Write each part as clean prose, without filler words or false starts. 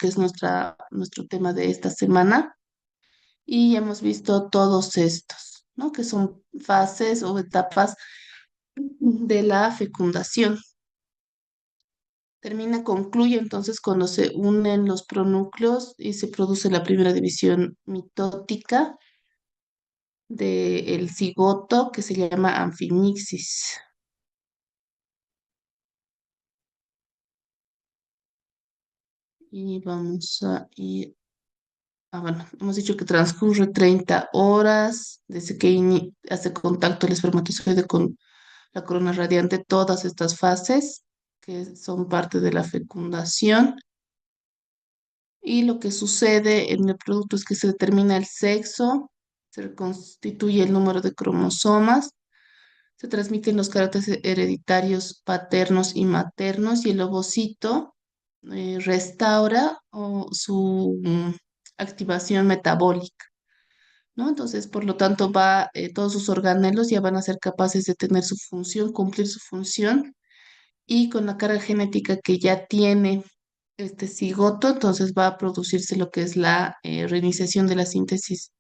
que es nuestro tema de esta semana. Y ya hemos visto todos estos, ¿no? Que son fases o etapas de la fecundación. Concluye entonces cuando se unen los pronúcleos y se produce la primera división mitótica del cigoto que se llama anfimixis. Y vamos a ir, bueno, hemos dicho que transcurre 30 horas desde que hace contacto el espermatozoide con la corona radiante, todas estas fases que son parte de la fecundación. Y lo que sucede en el producto es que se determina el sexo, se reconstituye el número de cromosomas, se transmiten los caracteres hereditarios paternos y maternos y el ovocito restaura su activación metabólica, ¿no? Entonces, por lo tanto, todos sus organelos ya van a ser capaces de tener su función, cumplir su función y con la carga genética que ya tiene este cigoto, entonces va a producirse lo que es la reiniciación de la síntesis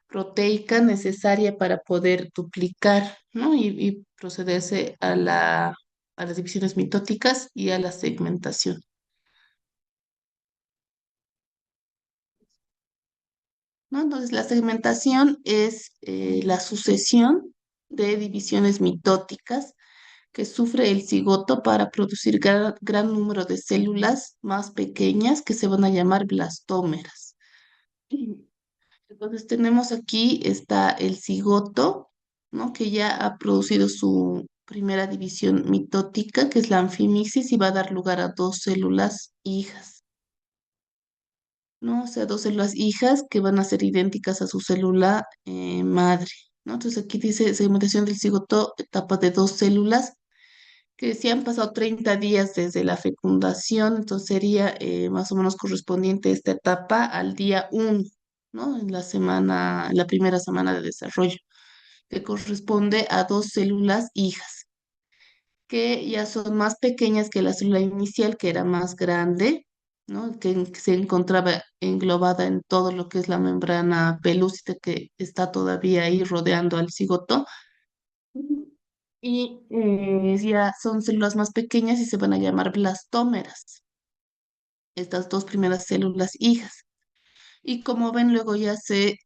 proteica necesaria para poder duplicar, ¿no? Y procederse a las divisiones mitóticas y a la segmentación, ¿no? Entonces, la segmentación es la sucesión de divisiones mitóticas que sufre el cigoto para producir gran número de células más pequeñas que se van a llamar blastómeras. Entonces tenemos aquí está el cigoto, ¿no? Que ya ha producido su primera división mitótica, que es la anfimixis, y va a dar lugar a dos células hijas, ¿no? O sea, dos células hijas que van a ser idénticas a su célula madre, ¿no? Entonces aquí dice segmentación del cigoto, etapa de dos células que si han pasado 30 días desde la fecundación, entonces sería más o menos correspondiente esta etapa al día 1, ¿no? En la primera semana de desarrollo, que corresponde a dos células hijas, que ya son más pequeñas que la célula inicial, que era más grande, ¿no? Que se encontraba englobada en todo lo que es la membrana pelúcida que está todavía ahí rodeando al cigoto y ya son células más pequeñas y se van a llamar blastómeras, estas dos primeras células hijas. Y como ven, luego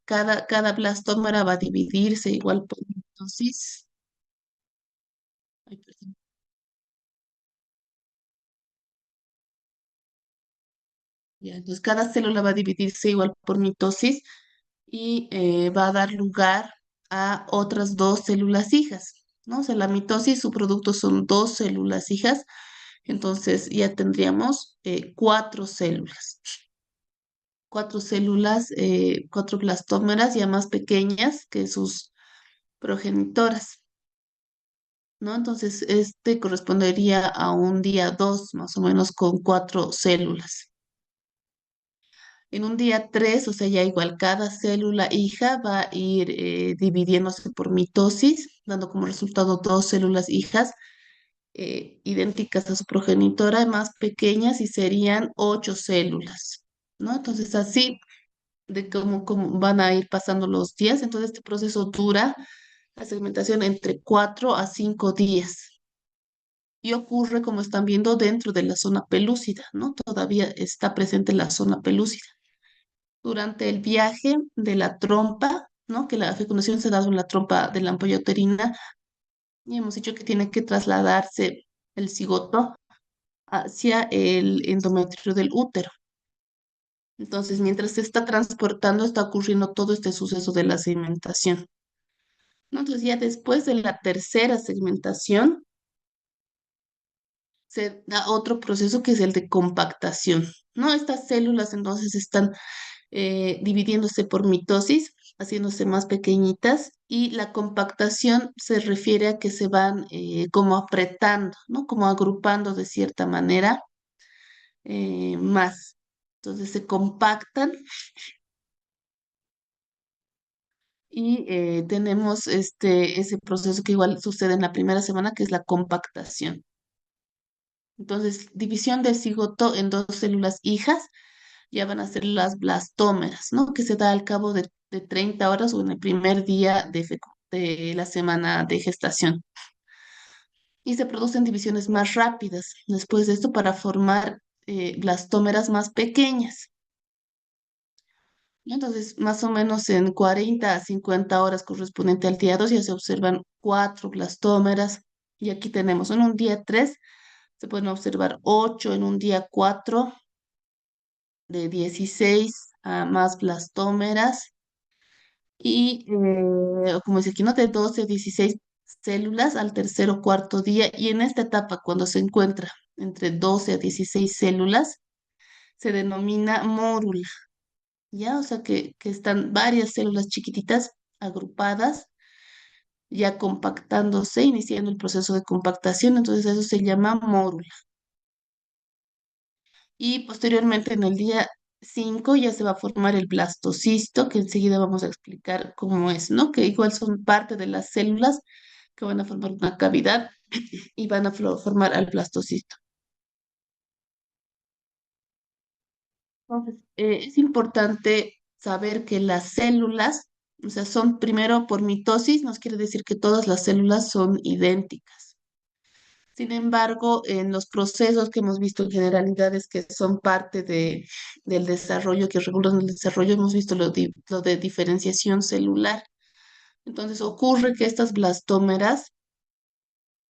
cada blastómera va a dividirse igual por mitosis. Ay, perdón. Ya, entonces cada célula va a dividirse igual por mitosis y va a dar lugar a otras dos células hijas, ¿no? O sea, la mitosis, su producto son dos células hijas, entonces ya tendríamos cuatro blastómeras ya más pequeñas que sus progenitoras, ¿no? Entonces, este correspondería a un día 2 más o menos, con cuatro células. En un día 3, o sea, ya igual cada célula hija va a ir dividiéndose por mitosis, dando como resultado dos células hijas idénticas a su progenitora, más pequeñas, y serían ocho células, ¿no? Entonces, así de cómo van a ir pasando los días. Entonces, este proceso dura la segmentación entre 4 a 5 días y ocurre, como están viendo, dentro de la zona pelúcida, ¿no? Todavía está presente la zona pelúcida. Durante el viaje de la trompa, ¿no? Que la fecundación se ha dado en la trompa de la ampolla uterina y hemos dicho que tiene que trasladarse el cigoto hacia el endometrio del útero. Entonces, mientras se está transportando, está ocurriendo todo este suceso de la segmentación, ¿no? Entonces, ya después de la tercera segmentación, se da otro proceso que es el de compactación, ¿no? Estas células entonces están dividiéndose por mitosis, haciéndose más pequeñitas, y la compactación se refiere a que se van como apretando, ¿no? Como agrupando de cierta manera más. Entonces se compactan y tenemos ese proceso que igual sucede en la primera semana, que es la compactación. Entonces, división del cigoto en dos células hijas. ya van a ser las blastómeras, ¿no? Que se da al cabo de 30 horas o en el primer día de la semana de gestación. Y se producen divisiones más rápidas después de esto para formar blastómeras más pequeñas. ¿No? Entonces, más o menos en 40 a 50 horas correspondiente al día 2 ya se observan cuatro blastómeras. Y aquí tenemos en un día 3 se pueden observar 8, en un día 4 de 16 a más blastómeras. Y como dice aquí, ¿no? De 12 a 16 células al tercer o cuarto día. Y en esta etapa, cuando se encuentra entre 12 a 16 células, se denomina mórula. ¿Ya? O sea que están varias células chiquititas agrupadas, ya compactándose, iniciando el proceso de compactación, entonces eso se llama mórula. Y posteriormente en el día 5 ya se va a formar el blastocisto, que enseguida vamos a explicar cómo es, ¿no? Que igual son parte de las células que van a formar una cavidad y van a formar al blastocisto. Entonces, es importante saber que las células, o sea, son primero por mitosis, nos quiere decir que todas las células son idénticas. Sin embargo, en los procesos que hemos visto en generalidades que son parte del desarrollo, que regulan el desarrollo, hemos visto lo de diferenciación celular. Entonces, ocurre que estas blastómeras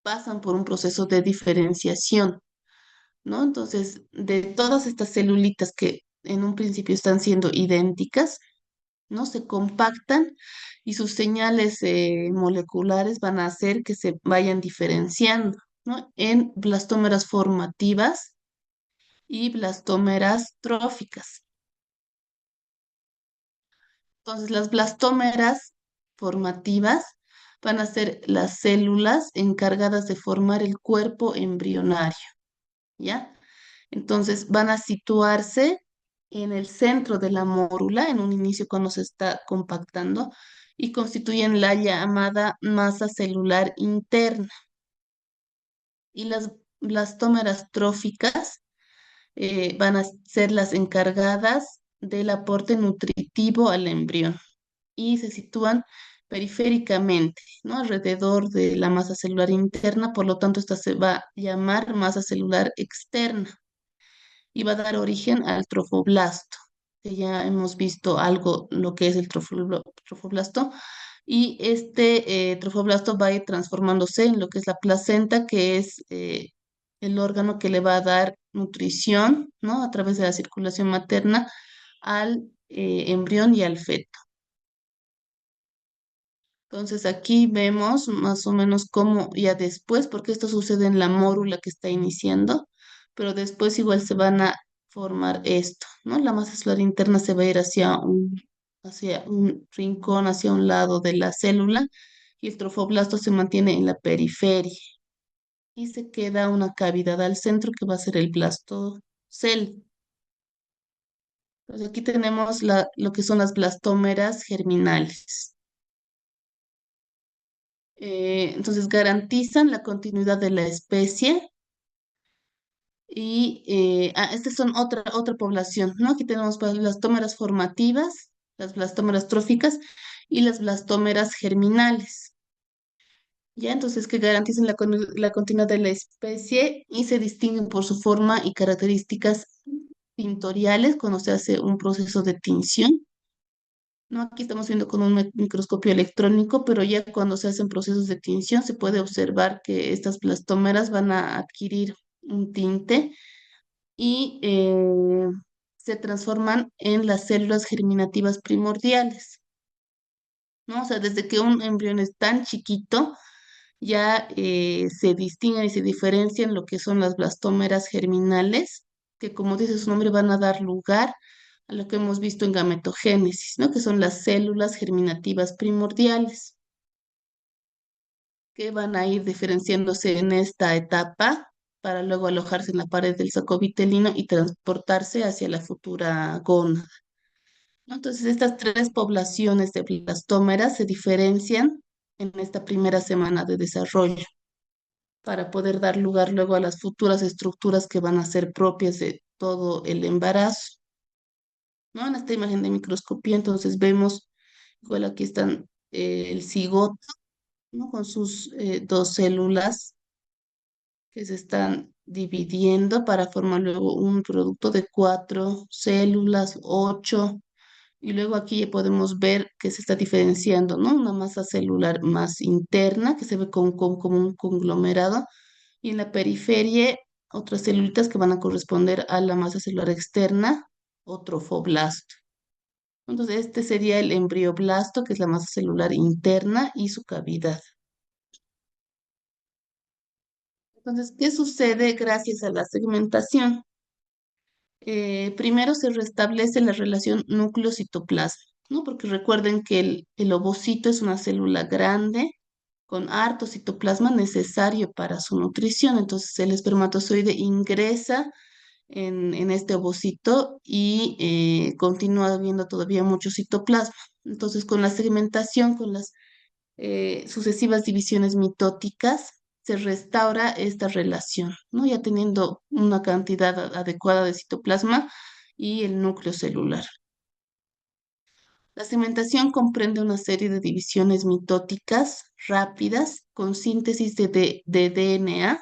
pasan por un proceso de diferenciación, ¿no? Entonces, de todas estas celulitas que en un principio están siendo idénticas, ¿no? Se compactan y sus señales moleculares van a hacer que se vayan diferenciando, ¿no? En blastómeras formativas y blastómeras tróficas. Entonces, las blastómeras formativas van a ser las células encargadas de formar el cuerpo embrionario, ¿ya? Entonces, van a situarse en el centro de la mórula, en un inicio cuando se está compactando, y constituyen la llamada masa celular interna. Y las blastómeras tróficas van a ser las encargadas del aporte nutritivo al embrión y se sitúan periféricamente, ¿no? Alrededor de la masa celular interna, por lo tanto, esta se va a llamar masa celular externa y va a dar origen al trofoblasto, que ya hemos visto algo lo que es el trofoblasto, y este trofoblasto va a ir transformándose en lo que es la placenta, que es el órgano que le va a dar nutrición, ¿no? A través de la circulación materna al embrión y al feto. Entonces aquí vemos más o menos cómo ya después, porque esto sucede en la mórula que está iniciando, pero después igual se van a formar esto, ¿no? La masa celular interna se va a ir hacia un rincón, hacia un lado de la célula y el trofoblasto se mantiene en la periferia y se queda una cavidad al centro que va a ser el blastocel. Entonces aquí tenemos lo que son las blastómeras germinales. Entonces garantizan la continuidad de la especie y estas son otra población, ¿no? Aquí tenemos blastómeras formativas, las blastómeras tróficas y las blastómeras germinales. Ya, entonces que garantizan la continuidad de la especie y se distinguen por su forma y características pintoriales cuando se hace un proceso de tinción. No, aquí estamos viendo con un microscopio electrónico, pero ya cuando se hacen procesos de tinción se puede observar que estas blastómeras van a adquirir un tinte y se transforman en las células germinativas primordiales, ¿no? O sea, desde que un embrión es tan chiquito, ya se distinguen y se diferencian lo que son las blastómeras germinales, que como dice su nombre van a dar lugar a lo que hemos visto en gametogénesis, ¿no? Que son las células germinativas primordiales, que van a ir diferenciándose en esta etapa para luego alojarse en la pared del saco vitelino y transportarse hacia la futura gónada, ¿no? Entonces, estas tres poblaciones de blastómeras se diferencian en esta primera semana de desarrollo para poder dar lugar luego a las futuras estructuras que van a ser propias de todo el embarazo. ¿no? En esta imagen de microscopía, entonces vemos, igual aquí están el cigoto, ¿no? Con sus dos células que se están dividiendo para formar luego un producto de cuatro células, ocho, y luego aquí ya podemos ver que se está diferenciando, ¿no? Una masa celular más interna que se ve como un conglomerado, y en la periferia otras celulitas que van a corresponder a la masa celular externa o trofoblasto. Entonces, este sería el embrioblasto, que es la masa celular interna y su cavidad. Entonces, ¿qué sucede gracias a la segmentación? Primero se restablece la relación núcleo-citoplasma, ¿no? Porque recuerden que el ovocito es una célula grande con harto citoplasma necesario para su nutrición. Entonces, el espermatozoide ingresa en este ovocito y continúa habiendo todavía mucho citoplasma. Entonces, con la segmentación, con las sucesivas divisiones mitóticas, se restaura esta relación, ¿no? Ya teniendo una cantidad adecuada de citoplasma y el núcleo celular. La segmentación comprende una serie de divisiones mitóticas rápidas con síntesis de DNA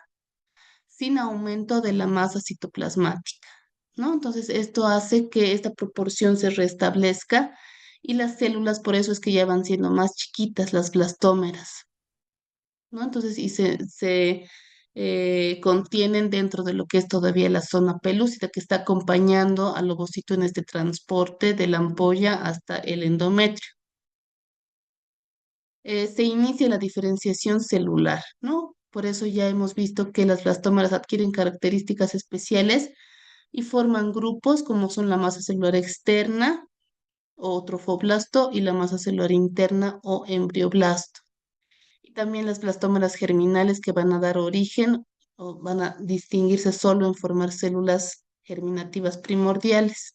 sin aumento de la masa citoplasmática, ¿no? Entonces, esto hace que esta proporción se restablezca y las células, por eso es que ya van siendo más chiquitas, las blastómeras, ¿no? Entonces, y se contienen dentro de lo que es todavía la zona pelúcida que está acompañando al ovocito en este transporte de la ampolla hasta el endometrio. Se inicia la diferenciación celular, ¿no? Por eso ya hemos visto que las blastómeras adquieren características especiales y forman grupos como son la masa celular externa o trofoblasto y la masa celular interna o embrioblasto. Y también las blastómeras germinales que van a dar origen o van a distinguirse solo en formar células germinativas primordiales.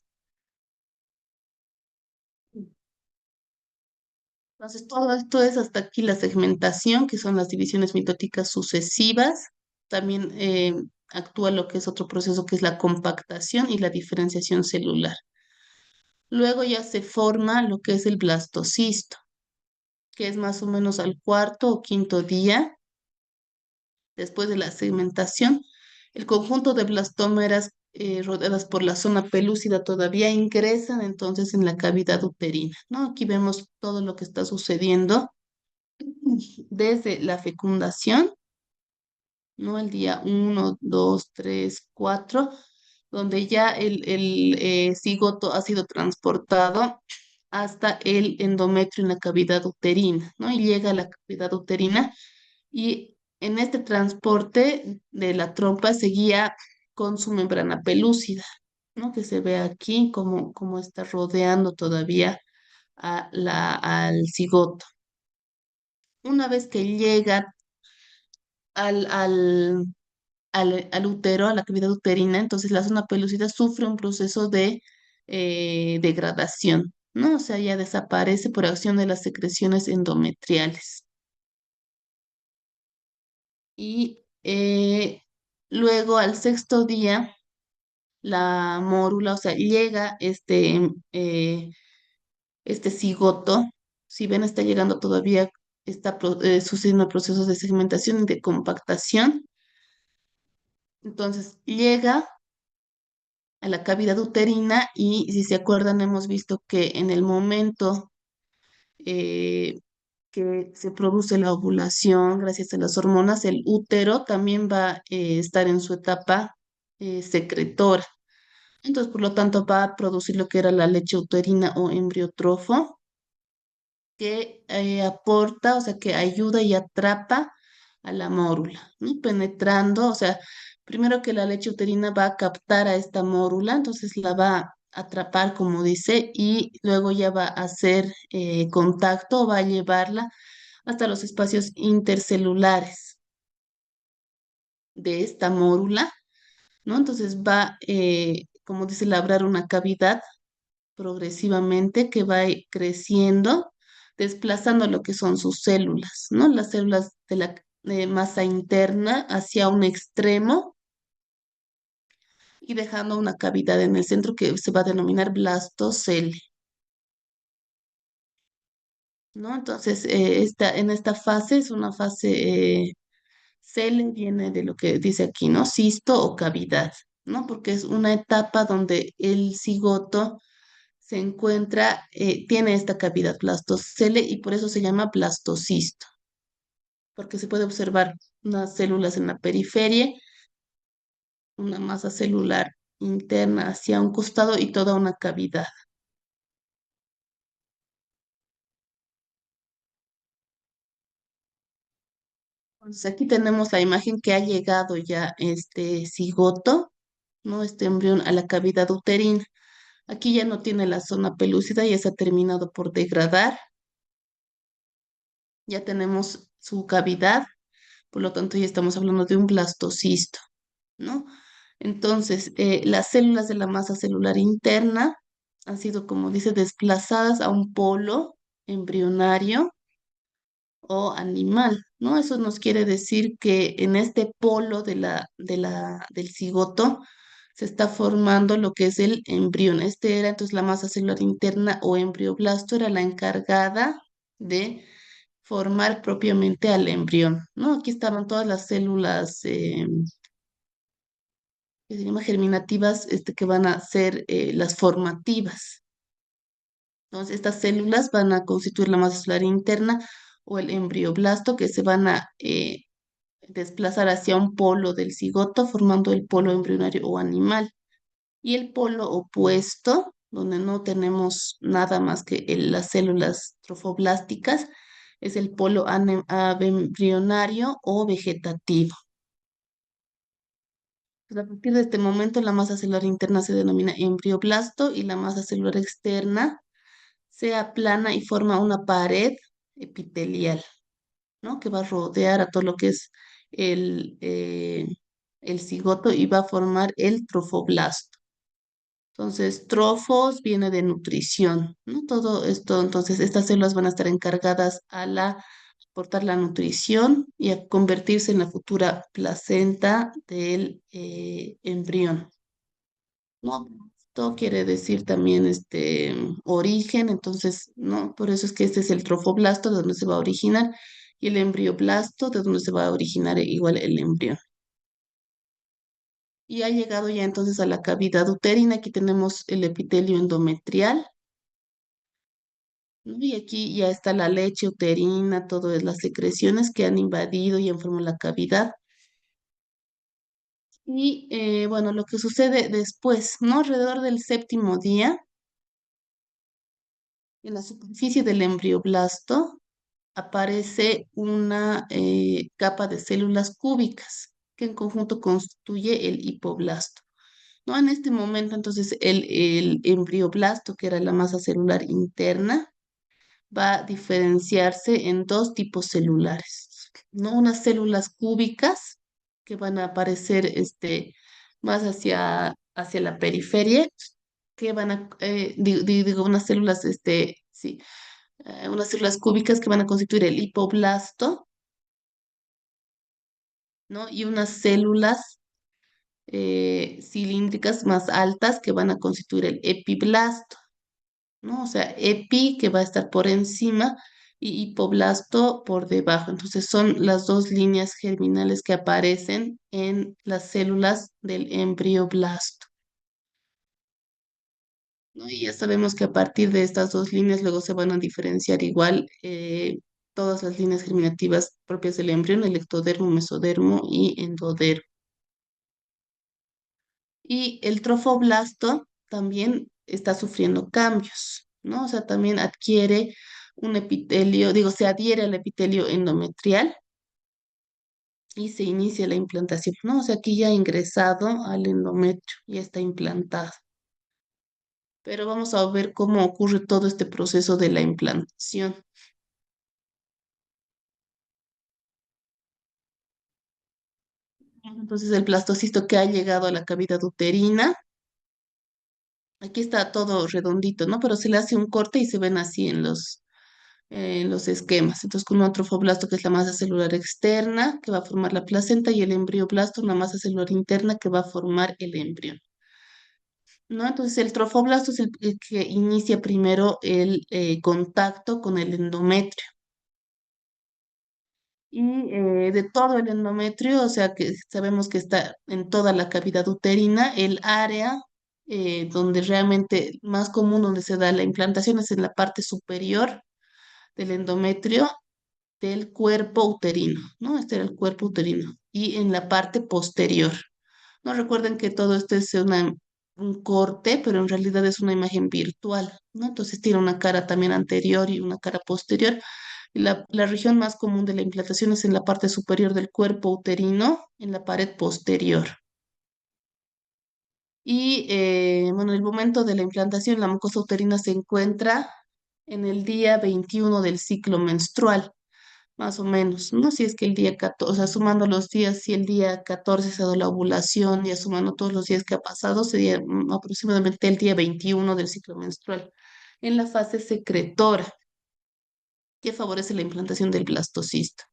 Entonces, todo esto es hasta aquí la segmentación, que son las divisiones mitóticas sucesivas. También actúa lo que es otro proceso, que es la compactación y la diferenciación celular. Luego ya se forma lo que es el blastocisto, que es más o menos al cuarto o quinto día después de la segmentación. El conjunto de blastómeras rodeadas por la zona pelúcida todavía ingresan entonces en la cavidad uterina, ¿no? Aquí vemos todo lo que está sucediendo desde la fecundación, ¿no? El día uno, 2, 3, 4, donde ya el cigoto ha sido transportado hasta el endometrio en la cavidad uterina, ¿no? Y llega a la cavidad uterina y en este transporte de la trompa seguía con su membrana pelúcida, ¿no? Que se ve aquí como está rodeando todavía al cigoto. Una vez que llega al, al, al útero, a la cavidad uterina, entonces la zona pelúcida sufre un proceso de degradación, ¿no? O sea, ya desaparece por acción de las secreciones endometriales. Y luego al sexto día, la mórula, o sea, llega este cigoto, si ven, está llegando todavía, está sucediendo procesos de segmentación y de compactación. Entonces llega a la cavidad uterina y si se acuerdan hemos visto que en el momento eh, que se produce la ovulación gracias a las hormonas, el útero también va a estar en su etapa secretora. Entonces, por lo tanto, va a producir lo que era la leche uterina o embriotrofo, que aporta, o sea, que ayuda y atrapa a la mórula, ¿no? Penetrando, o sea, primero que la leche uterina va a captar a esta mórula, entonces la va a atrapar, como dice, y luego ya va a hacer contacto, va a llevarla hasta los espacios intercelulares de esta mórula, ¿no? Entonces va, como dice, labrar una cavidad progresivamente que va a ir creciendo, desplazando lo que son sus células, ¿no? Las células de la masa interna hacia un extremo y dejando una cavidad en el centro que se va a denominar blastocele, ¿no? Entonces, en esta fase es una fase, cele viene de lo que dice aquí, ¿no? Cisto o cavidad, ¿no? Porque es una etapa donde el cigoto se encuentra, tiene esta cavidad blastocele y por eso se llama blastocisto, porque se puede observar unas células en la periferia, una masa celular interna hacia un costado y toda una cavidad. Entonces aquí tenemos la imagen que ha llegado ya este cigoto, ¿no? Este embrión a la cavidad uterina. Aquí ya no tiene la zona pelúcida, ya se ha terminado por degradar, ya tenemos su cavidad, por lo tanto ya estamos hablando de un blastocisto, ¿no? Entonces, las células de la masa celular interna han sido, como dice, desplazadas a un polo embrionario o animal, ¿no? Eso nos quiere decir que en este polo del cigoto se está formando lo que es el embrión. Este era entonces la masa celular interna o embrioblasto, era la encargada de formar propiamente al embrión, ¿no? Aquí estaban todas las células que se llaman germinativas, que van a ser las formativas. Entonces, estas células van a constituir la masa celular interna o el embrioblasto que se van a desplazar hacia un polo del cigoto, formando el polo embrionario o animal. Y el polo opuesto, donde no tenemos nada más que las células trofoblásticas, es el polo embrionario o vegetativo. Pues, a partir de este momento, la masa celular interna se denomina embrioblasto y la masa celular externa se aplana y forma una pared epitelial, ¿no? Que va a rodear a todo lo que es el, eh, el cigoto y va a formar el trofoblasto. Entonces, trofos viene de nutrición, ¿no? Todo esto, entonces, estas células van a estar encargadas a aportar la nutrición y a convertirse en la futura placenta del embrión, ¿no? Esto quiere decir también origen, entonces, ¿no? Por eso es que este es el trofoblasto de donde se va a originar y el embrioblasto de donde se va a originar igual el embrión. Y ha llegado ya entonces a la cavidad uterina. Aquí tenemos el epitelio endometrial, ¿no? Y aquí ya está la leche uterina, todas las secreciones que han invadido y han formado la cavidad. Y bueno, lo que sucede después, ¿no? Alrededor del séptimo día, en la superficie del embrioblasto aparece una capa de células cúbicas que en conjunto constituye el hipoblasto. ¿No? En este momento, entonces, el embrioblasto, que era la masa celular interna, va a diferenciarse en dos tipos celulares, ¿no? Unas células cúbicas que van a aparecer más hacia la periferia, que van a, digo, unas células, sí, unas células cúbicas que van a constituir el hipoblasto, ¿no? Y unas células cilíndricas más altas que van a constituir el epiblasto, ¿no? O sea, epi que va a estar por encima y hipoblasto por debajo. Entonces son las dos líneas germinales que aparecen en las células del embrioblasto, ¿no? Y ya sabemos que a partir de estas dos líneas luego se van a diferenciar igual todas las líneas germinativas propias del embrión, el ectodermo, mesodermo y endodermo. Y el trofoblasto también está sufriendo cambios, ¿no? O sea, también adquiere un epitelio, digo, se adhiere al epitelio endometrial y se inicia la implantación, ¿no? O sea, aquí ya ha ingresado al endometrio, ya está implantado. Pero vamos a ver cómo ocurre todo este proceso de la implantación. Entonces, el blastocisto que ha llegado a la cavidad uterina, aquí está todo redondito, ¿no? Pero se le hace un corte y se ven así en los esquemas. Entonces, con un trofoblasto, que es la masa celular externa, que va a formar la placenta, y el embrioblasto, una masa celular interna que va a formar el embrión. ¿no? Entonces el trofoblasto es el que inicia primero el contacto con el endometrio. Y de todo el endometrio, o sea que sabemos que está en toda la cavidad uterina, el área donde realmente más común donde se da la implantación es en la parte superior del endometrio del cuerpo uterino, ¿no? Este era el cuerpo uterino. Y en la parte posterior. No recuerden que todo esto es un corte, pero en realidad es una imagen virtual, ¿no? Entonces tiene una cara también anterior y una cara posterior. Y la región más común de la implantación es en la parte superior del cuerpo uterino, en la pared posterior. Y bueno, el momento de la implantación, la mucosa uterina se encuentra en el día 21 del ciclo menstrual. Más o menos, ¿no? Si es que el día 14, o sea, sumando los días, si el día 14 se da la ovulación, ya sumando todos los días que ha pasado, sería aproximadamente el día 21 del ciclo menstrual, en la fase secretora, que favorece la implantación del blastocisto.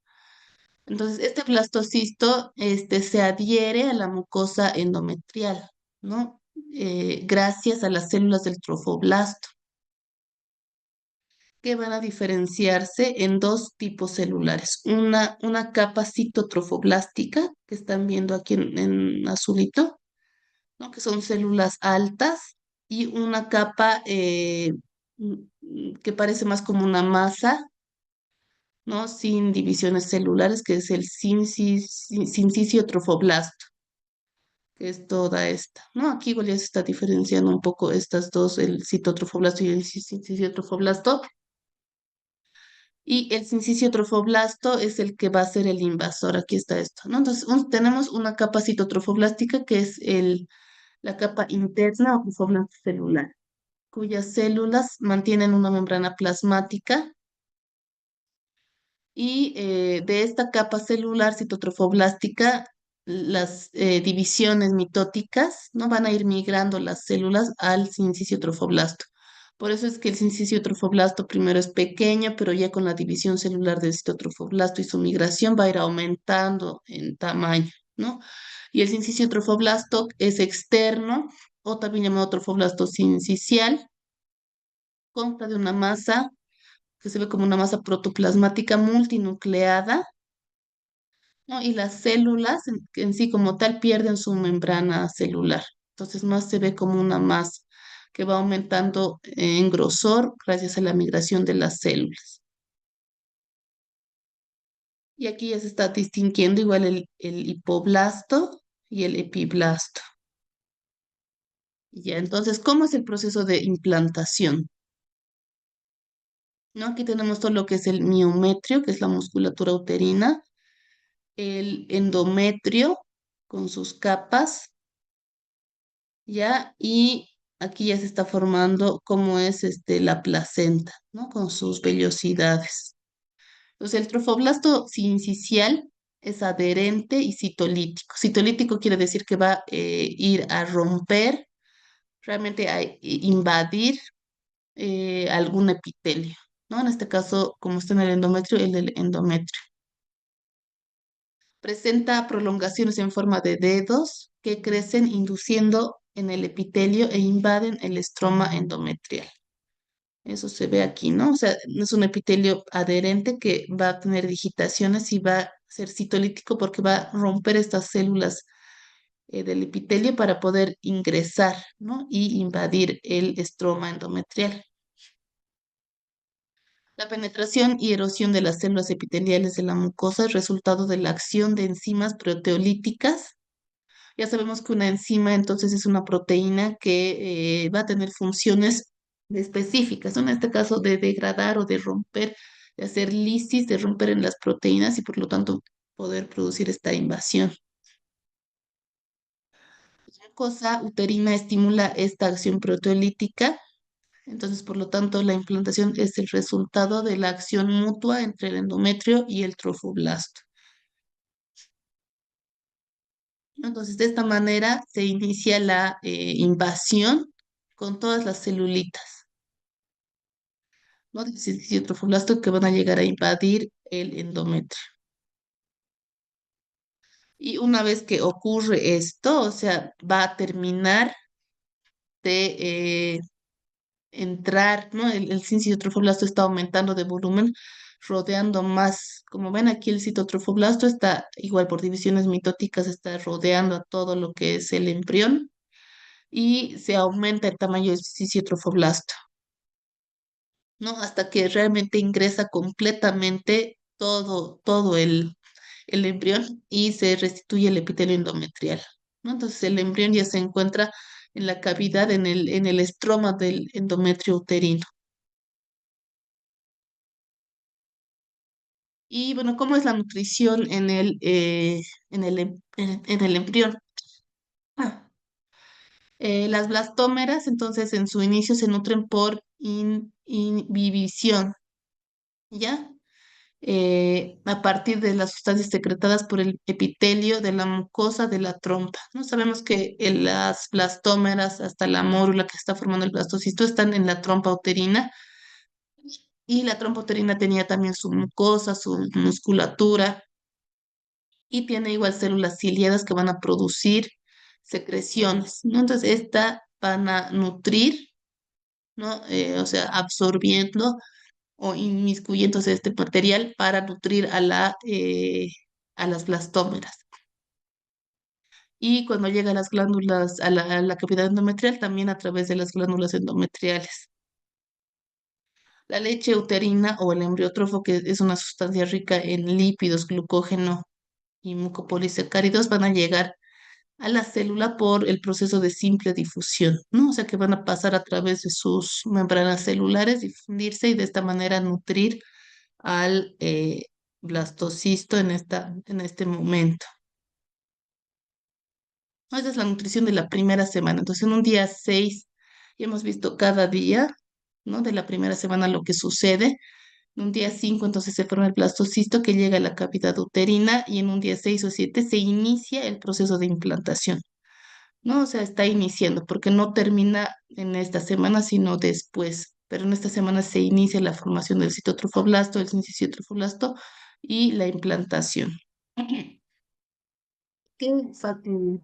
Entonces, este blastocisto se adhiere a la mucosa endometrial, ¿no? Gracias a las células del trofoblasto, que van a diferenciarse en dos tipos celulares. Una capa citotrofoblástica, que están viendo aquí en azulito, ¿no? Que son células altas, y una capa que parece más como una masa, ¿no? Sin divisiones celulares, que es el sincicio trofoblasto, que es toda esta, ¿no? Aquí igual ya se está diferenciando un poco estas dos, el citotrofoblasto y el sincicio trofoblasto. Y el sincicio trofoblasto es el que va a ser el invasor. Aquí está esto, ¿no? Entonces, tenemos una capa citotrofoblástica que es la capa interna o trofoblasto celular, cuyas células mantienen una membrana plasmática. Y de esta capa celular citotrofoblástica, las divisiones mitóticas no van a ir migrando las células al sincicio trofoblasto. Por eso es que el sincicio trofoblasto primero es pequeño, pero ya con la división celular del citotrofoblasto y su migración va a ir aumentando en tamaño, ¿no? Y el sincicio trofoblasto es externo, o también llamado trofoblasto sincicial, consta de una masa que se ve como una masa protoplasmática multinucleada, ¿no? Y las células en sí como tal pierden su membrana celular. Entonces más se ve como una masa que va aumentando en grosor gracias a la migración de las células. Y aquí ya se está distinguiendo igual el hipoblasto y el epiblasto. Ya, entonces, ¿cómo es el proceso de implantación? ¿No? Aquí tenemos todo lo que es el miometrio, que es la musculatura uterina, el endometrio con sus capas, ¿ya? Y aquí ya se está formando cómo es la placenta, ¿no? Con sus vellosidades. Entonces, el trofoblasto sincicial es adherente y citolítico. Citolítico quiere decir que va a ir a romper, realmente a invadir algún epitelio, ¿no? En este caso, como está en el endometrio, el del endometrio. Presenta prolongaciones en forma de dedos que crecen induciendo en el epitelio e invaden el estroma endometrial. Eso se ve aquí, ¿no? O sea, es un epitelio adherente que va a tener digitaciones y va a ser citolítico porque va a romper estas células del epitelio para poder ingresar, ¿no? Y invadir el estroma endometrial. La penetración y erosión de las células epiteliales de la mucosa es resultado de la acción de enzimas proteolíticas. Ya sabemos que una enzima entonces es una proteína que va a tener funciones específicas, ¿no? En este caso de degradar o de romper, de hacer lisis, de romper en las proteínas y por lo tanto poder producir esta invasión. La mucosa uterina estimula esta acción proteolítica, entonces por lo tanto la implantación es el resultado de la acción mutua entre el endometrio y el trofoblasto. Entonces, de esta manera se inicia la invasión con todas las celulitas, ¿no? Del citotrofoblasto que van a llegar a invadir el endometrio. Y una vez que ocurre esto, o sea, va a terminar de entrar, ¿no? El citiotrofoblasto está aumentando de volumen, rodeando más. Como ven aquí, el citotrofoblasto está, igual por divisiones mitóticas, está rodeando a todo lo que es el embrión y se aumenta el tamaño del citiotrofoblasto, ¿no? Hasta que realmente ingresa completamente todo el embrión y se restituye el epitelio endometrial, ¿no? Entonces el embrión ya se encuentra en la cavidad, en el estroma del endometrio uterino. Y bueno, ¿cómo es la nutrición en el embrión? Ah, las blastómeras, entonces, en su inicio se nutren por inhibición, ¿ya? A partir de las sustancias secretadas por el epitelio de la mucosa de la trompa. No sabemos que las blastómeras, hasta la mórula que está formando el blastocisto, están en la trompa uterina y la trompa uterina tenía también su mucosa, su musculatura y tiene igual células ciliadas que van a producir secreciones, ¿no? Entonces, esta van a nutrir, ¿no? O sea, absorbiendo o inmiscuyéndose este material para nutrir a las blastómeras. Y cuando llega a las glándulas, a la cavidad endometrial, también a través de las glándulas endometriales. La leche uterina o el embriótrofo, que es una sustancia rica en lípidos, glucógeno y mucopolisacáridos, van a llegar a la célula por el proceso de simple difusión, ¿no? O sea que van a pasar a través de sus membranas celulares, difundirse y de esta manera nutrir al blastocisto en este momento. ¿No? Esa es la nutrición de la primera semana. Entonces, en un día 6, ya hemos visto cada día, ¿no? De la primera semana lo que sucede. En un día 5 entonces se forma el blastocisto que llega a la cavidad uterina y en un día 6 o 7 se inicia el proceso de implantación. ¿No? O sea, está iniciando, porque no termina en esta semana, sino después. Pero en esta semana se inicia la formación del citotrofoblasto, el sincicitrofoblasto y la implantación. ¿Qué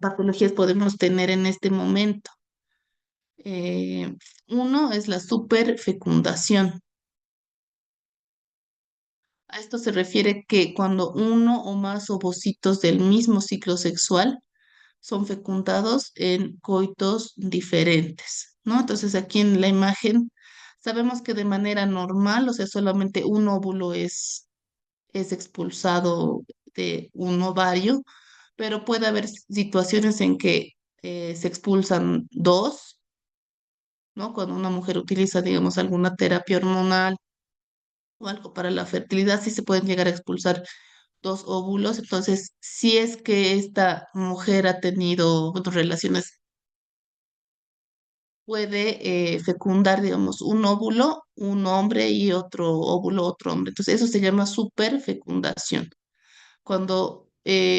patologías podemos tener en este momento? Eh, Uno es la superfecundación. A esto se refiere que cuando uno o más ovocitos del mismo ciclo sexual son fecundados en coitos diferentes, ¿no? Entonces aquí en la imagen sabemos que de manera normal, o sea, solamente un óvulo es expulsado de un ovario, pero puede haber situaciones en que se expulsan dos, ¿no? Cuando una mujer utiliza, digamos, alguna terapia hormonal o algo para la fertilidad, sí se pueden llegar a expulsar dos óvulos. Entonces, si es que esta mujer ha tenido, bueno, relaciones, puede fecundar, digamos, un óvulo, un hombre y otro óvulo, otro hombre. Entonces, eso se llama superfecundación. Cuando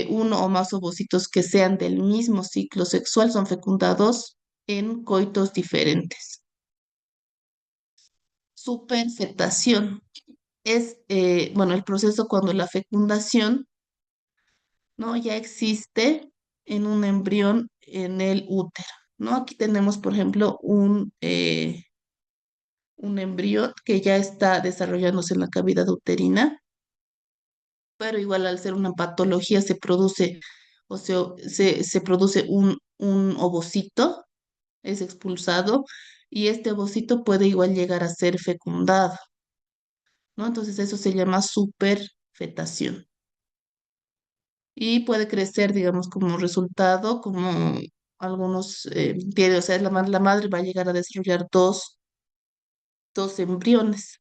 uno o más ovocitos que sean del mismo ciclo sexual son fecundados en coitos diferentes. Superfectación es, bueno, el proceso cuando la fecundación, ¿no? Ya existe en un embrión en el útero, ¿no? Aquí tenemos, por ejemplo, un embrión que ya está desarrollándose en la cavidad uterina, pero igual al ser una patología se produce, o sea, se produce un ovocito, es expulsado, y este ovocito puede igual llegar a ser fecundado, ¿no? Entonces eso se llama superfetación. Y puede crecer, digamos, como resultado, como algunos tiene, o sea, la madre va a llegar a desarrollar dos embriones.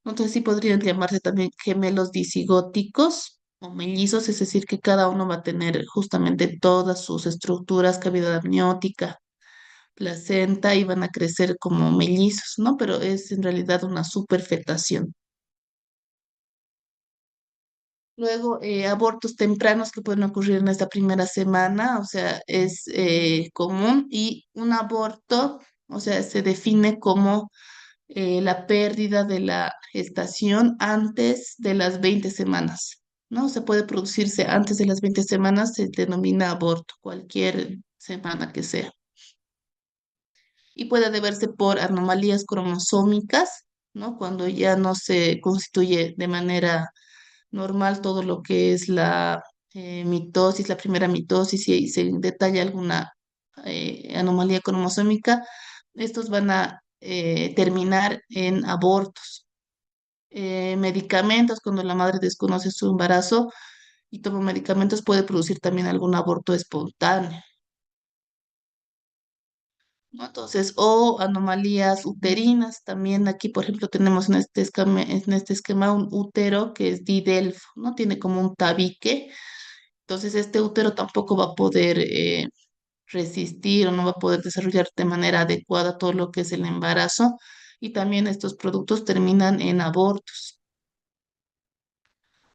Entonces sí podrían llamarse también gemelos disigóticos o mellizos, es decir, que cada uno va a tener justamente todas sus estructuras, cavidad amniótica, placenta y van a crecer como mellizos, ¿no? Pero es en realidad una superfetación. Luego, abortos tempranos que pueden ocurrir en esta primera semana, o sea, es común y un aborto, o sea, se define como la pérdida de la gestación antes de las 20 semanas, ¿no? Se puede producirse antes de las 20 semanas, se denomina aborto, cualquier semana que sea. y puede deberse por anomalías cromosómicas, ¿no? Cuando ya no se constituye de manera normal todo lo que es la mitosis, la primera mitosis, y se detalla alguna anomalía cromosómica, estos van a terminar en abortos. Medicamentos, cuando la madre desconoce su embarazo y toma medicamentos, puede producir también algún aborto espontáneo, ¿no? Entonces, o anomalías uterinas, también aquí, por ejemplo, tenemos en este esquema un útero que es didelfo, ¿no? Tiene como un tabique, entonces este útero tampoco va a poder resistir o no va a poder desarrollar de manera adecuada todo lo que es el embarazo, y también estos productos terminan en abortos.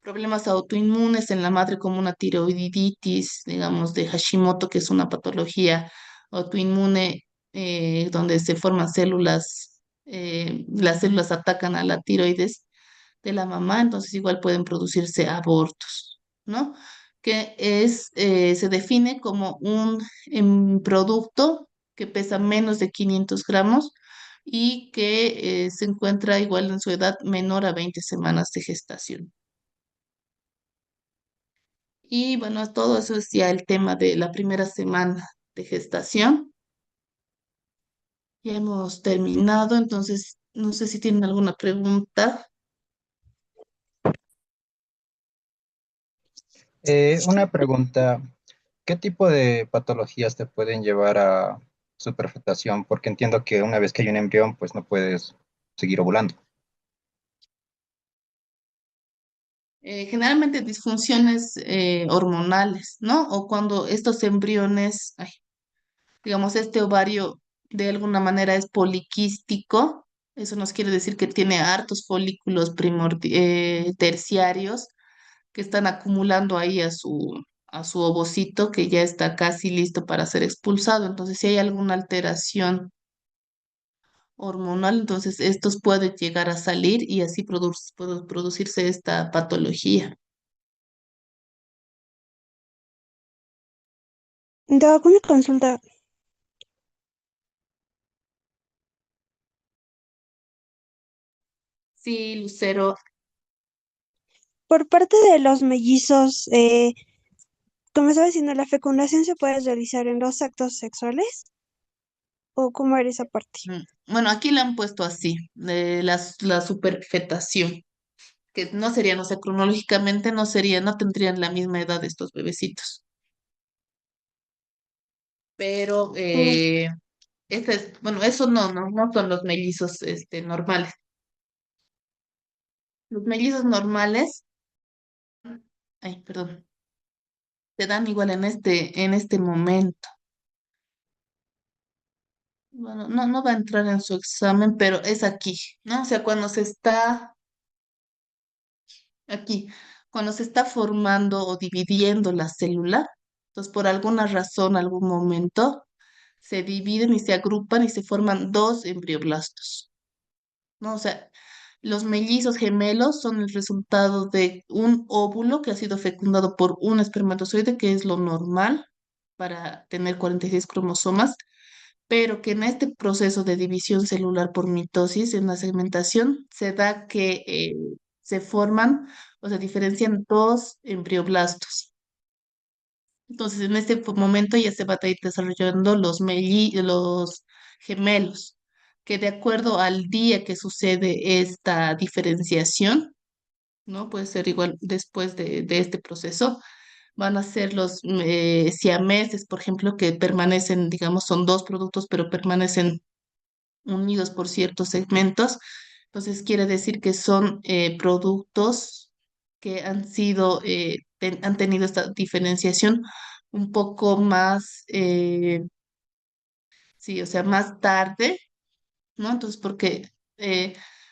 Problemas autoinmunes en la madre como una tiroiditis, digamos, de Hashimoto, que es una patología autoinmune donde se forman células, las células atacan a la tiroides de la mamá, entonces igual pueden producirse abortos, ¿no? Que es, se define como un producto que pesa menos de 500 gramos y que se encuentra igual en su edad menor a 20 semanas de gestación. Y bueno, todo eso es ya el tema de la primera semana de gestación. Ya hemos terminado, entonces no sé si tienen alguna pregunta. Una pregunta, ¿qué tipo de patologías te pueden llevar a superfetación? Porque entiendo que una vez que hay un embrión, pues no puedes seguir ovulando. Generalmente disfunciones hormonales, ¿no? O cuando estos embriones, ay, digamos, este ovario de alguna manera es poliquístico, eso nos quiere decir que tiene hartos folículos terciarios que están acumulando ahí a su ovocito que ya está casi listo para ser expulsado. Entonces, si hay alguna alteración hormonal, entonces estos pueden llegar a salir y así puede producirse esta patología. Hago una consulta. Sí, Lucero. Por parte de los mellizos, como estaba diciendo, ¿la fecundación se puede realizar en los actos sexuales? ¿O cómo era esa parte? Bueno, aquí le han puesto así, la superfetación, que no serían, o sea, cronológicamente no serían, no tendrían la misma edad estos bebecitos. Pero Mm, este es, bueno, eso no son los mellizos normales. Los mellizos normales, ay, perdón, te dan igual en este momento. Bueno, no va a entrar en su examen, pero es aquí, ¿no? O sea, cuando se está aquí, cuando se está formando o dividiendo la célula, entonces por alguna razón, algún momento, se dividen y se agrupan y se forman dos embrioblastos, ¿no? O sea, los mellizos gemelos son el resultado de un óvulo que ha sido fecundado por un espermatozoide, que es lo normal para tener 46 cromosomas, pero que en este proceso de división celular por mitosis, en la segmentación, se da que se forman o se diferencian dos embrioblastos. Entonces, en este momento ya se va a ir desarrollando los gemelos, que de acuerdo al día que sucede esta diferenciación, ¿no? Puede ser igual después de este proceso, van a ser los siameses, por ejemplo, que permanecen, digamos, son dos productos, pero permanecen unidos por ciertos segmentos. Entonces, quiere decir que son productos que han sido, han tenido esta diferenciación un poco más, sí, o sea, más tarde, ¿no? Entonces, porque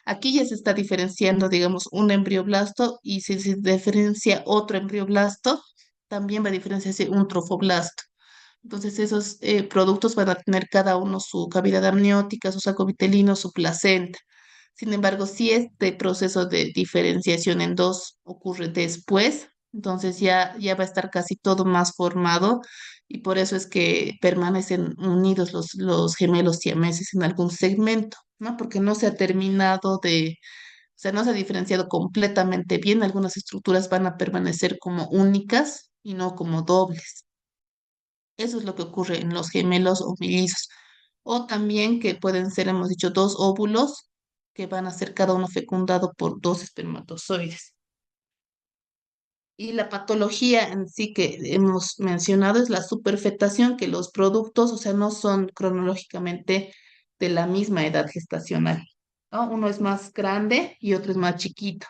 aquí ya se está diferenciando, digamos, un embrioblasto, y si se diferencia otro embrioblasto, también va a diferenciarse un trofoblasto. Entonces, esos productos van a tener cada uno su cavidad amniótica, su saco vitelino, su placenta. Sin embargo, si este proceso de diferenciación en dos ocurre después, entonces ya va a estar casi todo más formado y por eso es que permanecen unidos los gemelos siameses en algún segmento, ¿no? Porque no se ha terminado de, o sea, no se ha diferenciado completamente bien. Algunas estructuras van a permanecer como únicas y no como dobles. Eso es lo que ocurre en los gemelos o mellizos. O también que pueden ser, hemos dicho, dos óvulos que van a ser cada uno fecundado por dos espermatozoides. Y la patología en sí que hemos mencionado es la superfetación, que los productos, o sea, no son cronológicamente de la misma edad gestacional, ¿no? Uno es más grande y otro es más chiquito.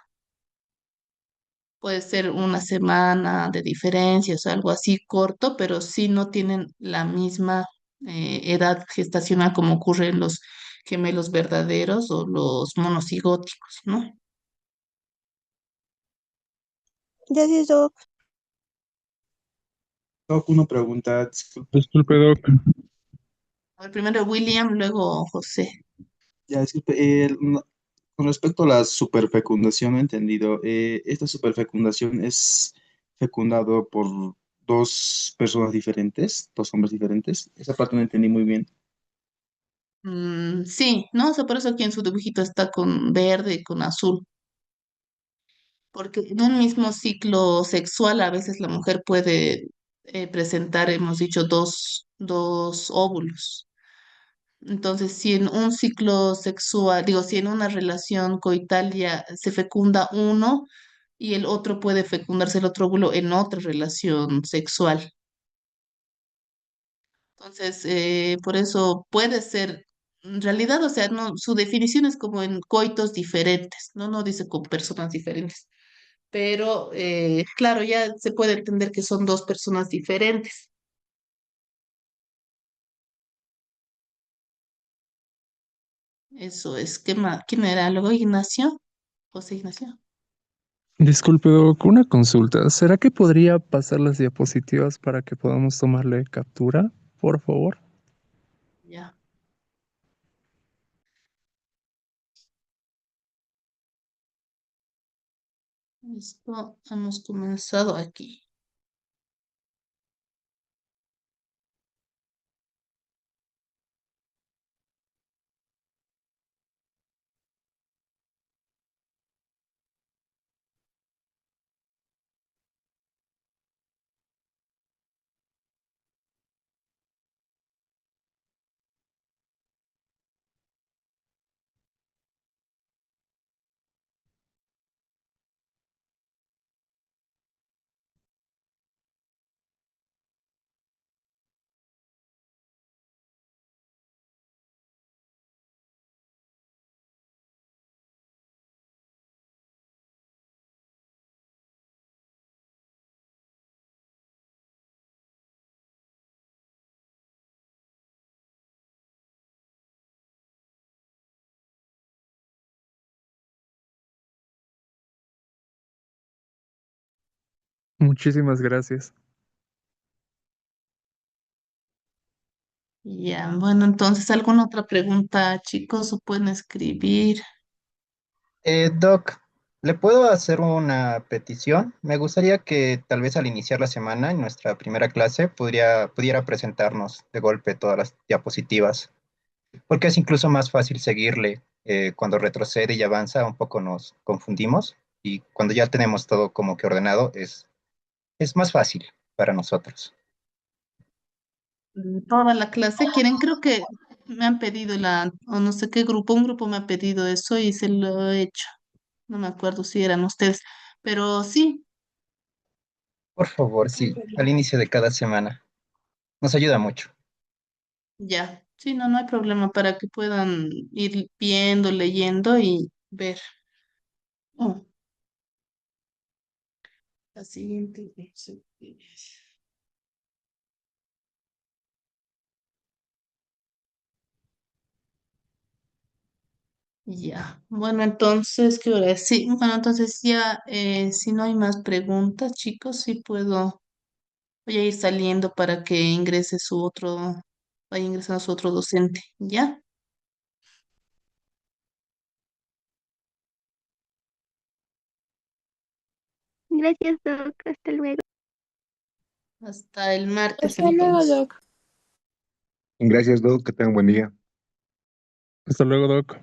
Puede ser una semana de diferencia, o sea, algo así corto, pero sí no tienen la misma edad gestacional como ocurre en los gemelos verdaderos o los monocigóticos, ¿no? Gracias, Doc. Doc, una pregunta, disculpe. Disculpe, Doc. A ver, primero William, luego José. Ya, disculpe, con respecto a la superfecundación, he entendido, esta superfecundación es fecundado por dos personas diferentes, dos hombres diferentes. Esa parte no entendí muy bien. Sí, ¿no? O sea, por eso aquí en su dibujito está con verde y con azul, porque en un mismo ciclo sexual a veces la mujer puede presentar, hemos dicho, dos óvulos. Entonces, si en un ciclo sexual, digo, si en una relación coital ya se fecunda uno y el otro puede fecundarse el otro óvulo en otra relación sexual. Entonces, por eso puede ser, en realidad, o sea, no, su definición es como en coitos diferentes, ¿no? No dice con personas diferentes, pero claro, ya se puede entender que son dos personas diferentes. Eso es, ¿quién era? Luego Ignacio, José Ignacio. Disculpe, Doc, una consulta. ¿Será que podría pasar las diapositivas para que podamos tomarle captura, por favor? Ya, esto hemos comenzado aquí. Muchísimas gracias. Ya, bueno, entonces, ¿alguna otra pregunta, chicos? O pueden escribir. Doc, ¿le puedo hacer una petición? Me gustaría que tal vez al iniciar la semana, en nuestra primera clase, pudiera presentarnos de golpe todas las diapositivas, porque es incluso más fácil seguirle. Cuando retrocede y avanza, un poco nos confundimos y cuando ya tenemos todo como que ordenado, es más fácil para nosotros. Toda la clase quieren, creo que me han pedido o no sé qué grupo, un grupo me ha pedido eso y se lo he hecho. No me acuerdo si eran ustedes, pero sí, Por favor, no hay sí, al problema. inicio de cada semana. Nos ayuda mucho. Ya, sí, no, no hay problema para que puedan ir viendo, leyendo y ver. Oh, la siguiente. Ya, bueno, entonces, ¿qué hora es? Sí, bueno, entonces ya, si no hay más preguntas, chicos, sí puedo. Voy a ir saliendo para que ingrese vaya ingresando su otro docente, ¿ya? Gracias, Doc. Hasta luego. Hasta el martes Hasta luego, entonces. Doc. Gracias, Doc, que tengan buen día. Hasta luego, Doc.